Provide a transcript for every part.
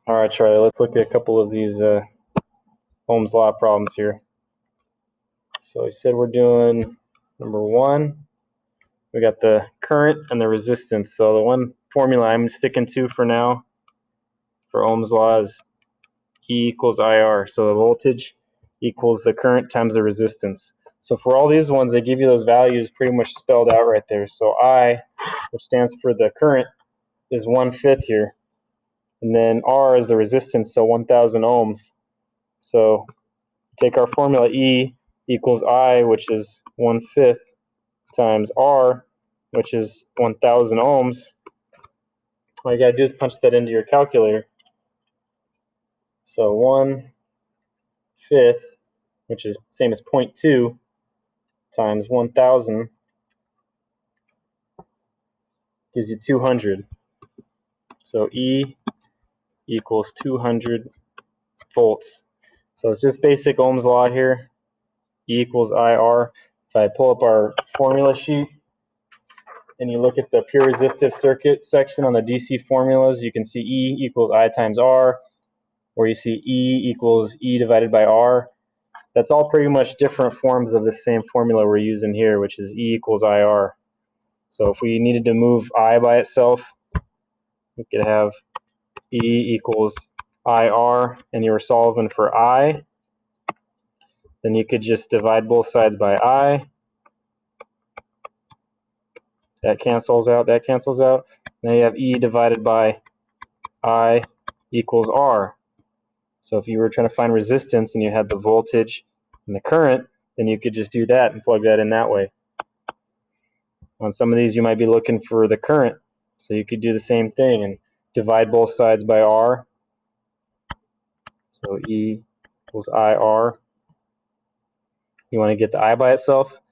All right, Charlie, let's look at a couple of these Ohm's law problems here. So we said we're doing number one. We got the current and the resistance. So the one formula I'm sticking to for now for Ohm's law is E equals IR. So the voltage equals the current times the resistance. So for all these ones, they give you those values pretty much spelled out right there. So I, which stands for the current, is 1/5 here. And then R is the resistance, so 1,000 ohms. So take our formula E equals I, which is 1/5, times R, which is 1,000 ohms. All you got to do is punch that into your calculator. So 1/5, which is same as 0.2, times 1,000 gives you 200. So E equals 200 volts. So it's just basic Ohm's law here. E equals IR. If I pull up our formula sheet and you look at the pure resistive circuit section on the DC formulas, you can see E equals I times R, or you see E equals E divided by R. That's all pretty much different forms of the same formula we're using here, which is E equals IR. So if we needed to move I by itself, we could have E equals IR, and you were solving for I. Then you could just divide both sides by I. That cancels out, that cancels out. Now you have E divided by I equals R. So if you were trying to find resistance and you had the voltage and the current, then you could just do that and plug that in that way. On some of these you might be looking for the current, so you could do the same thing and divide both sides by R. So E equals IR. You want to get the I by itself,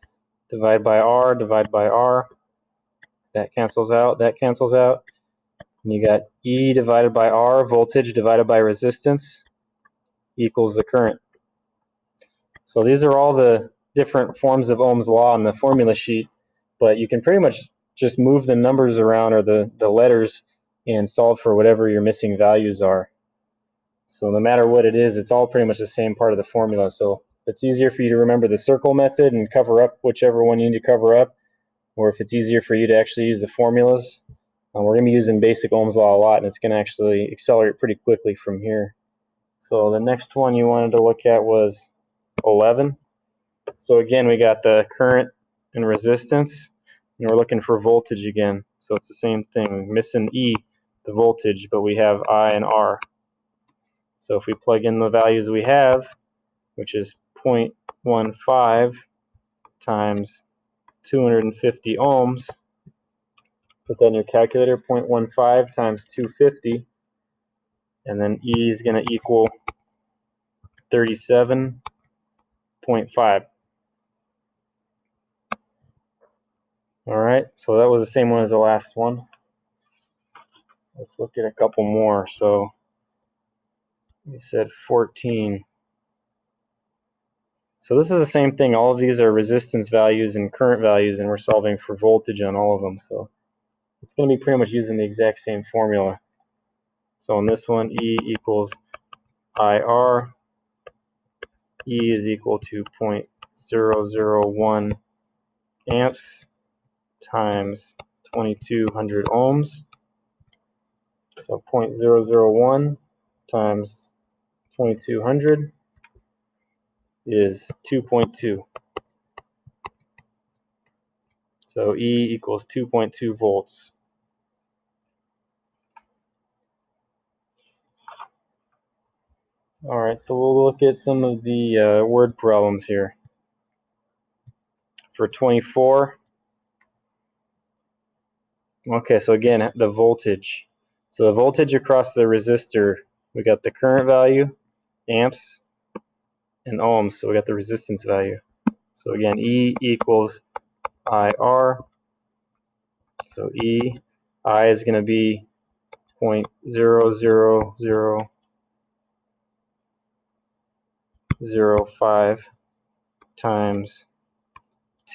divide by R, divide by R. That cancels out, that cancels out. And you got E divided by R, voltage divided by resistance, equals the current. So these are all the different forms of Ohm's law on the formula sheet, but you can pretty much just move the numbers around, or the letters, and solve for whatever your missing values are. So no matter what it is, it's all pretty much the same part of the formula. So if it's easier for you to remember the circle method and cover up whichever one you need to cover up, or if it's easier for you to actually use the formulas, we're going to be using basic Ohm's law a lot, and it's going to actually accelerate pretty quickly from here. So the next one you wanted to look at was 11. So again, we got the current and resistance, and we're looking for voltage again. So it's the same thing, missing E, the voltage, but we have I and R. So if we plug in the values we have, which is 0.15 times 250 ohms, put that in your calculator, 0.15 times 250, and then E is going to equal 37.5. All right, so that was the same one as the last one. Let's look at a couple more. So we said 14. So this is the same thing. All of these are resistance values and current values, and we're solving for voltage on all of them. So it's going to be pretty much using the exact same formula. So on this one, E equals IR. E is equal to 0.001 amps times 2200 ohms. So 0.001 times 2200 is 2.2. So E equals 2.2 volts. All right, so we'll look at some of the word problems here. For 24, okay, so again, the voltage. So the voltage across the resistor, we got the current value, amps, and ohms, so we got the resistance value. So again, E equals IR. So E, I is going to be 0.00005 times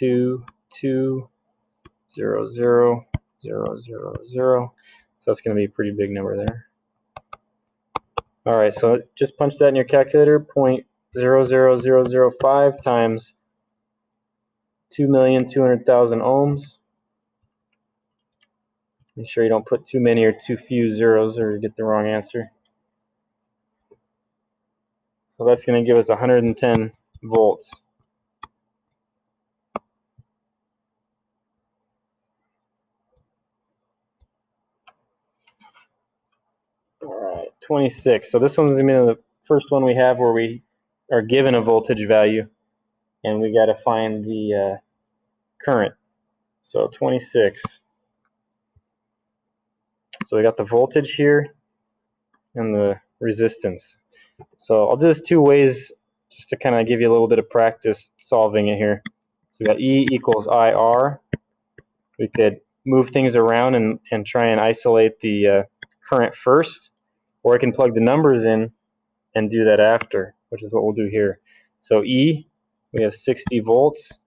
2,200,000. So that's going to be a pretty big number there. All right, so just punch that in your calculator. 0.00005 times 2,200,000 ohms. Make sure you don't put too many or too few zeros or you get the wrong answer. So that's going to give us 110 volts. All right, 26. So this one's going to be the first one we have where we are given a voltage value, and we got to find the current. So 26. So we got the voltage here and the resistance. So I'll do this two ways just to kind of give you a little bit of practice solving it here. So we got E equals IR. We could move things around and try and isolate the current first, or I can plug the numbers in and do that after, which is what we'll do here. So E, we have 60 volts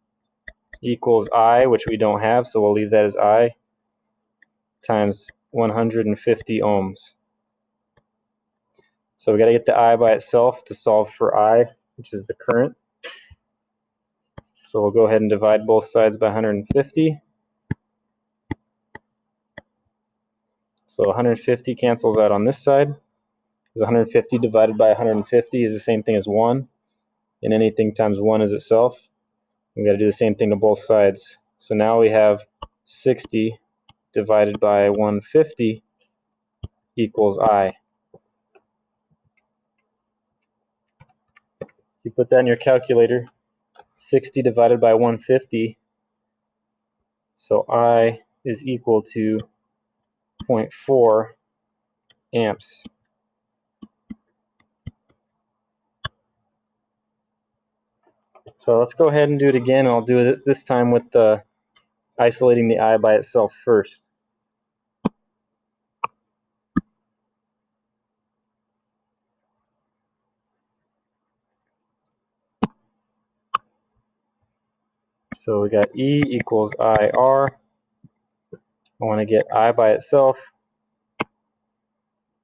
equals I, which we don't have, so we'll leave that as I, times 150 ohms. So we got to get the I by itself to solve for I, which is the current. So we'll go ahead and divide both sides by 150. So 150 cancels out on this side, because 150 divided by 150 is the same thing as 1, and anything times 1 is itself. We've got to do the same thing to both sides. So now we have 60 divided by 150 equals I. If you put that in your calculator, 60 divided by 150, so I is equal to 0.4 amps. So let's go ahead and do it again. I'll do it this time with isolating the I by itself first. So we got E equals IR. I want to get I by itself.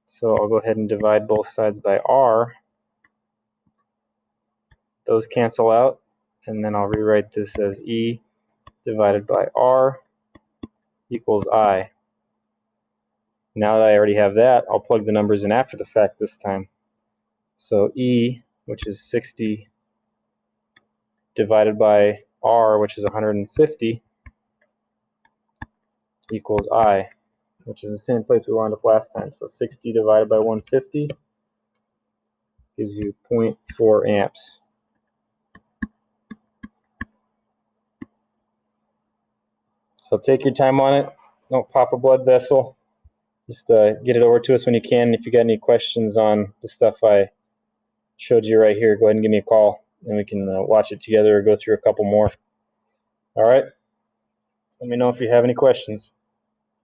So I'll go ahead and divide both sides by R. Those cancel out, and then I'll rewrite this as E divided by R equals I. Now that I already have that, I'll plug the numbers in after the fact this time. So E, which is 60, divided by R, which is 150, equals I, which is the same place we wound up last time. So 60 divided by 150 gives you 0.4 amps. So take your time on it. Don't pop a blood vessel. Just get it over to us when you can. If you got any questions on the stuff I showed you right here, go ahead and give me a call, and we can watch it together or go through a couple more. All right? Let me know if you have any questions.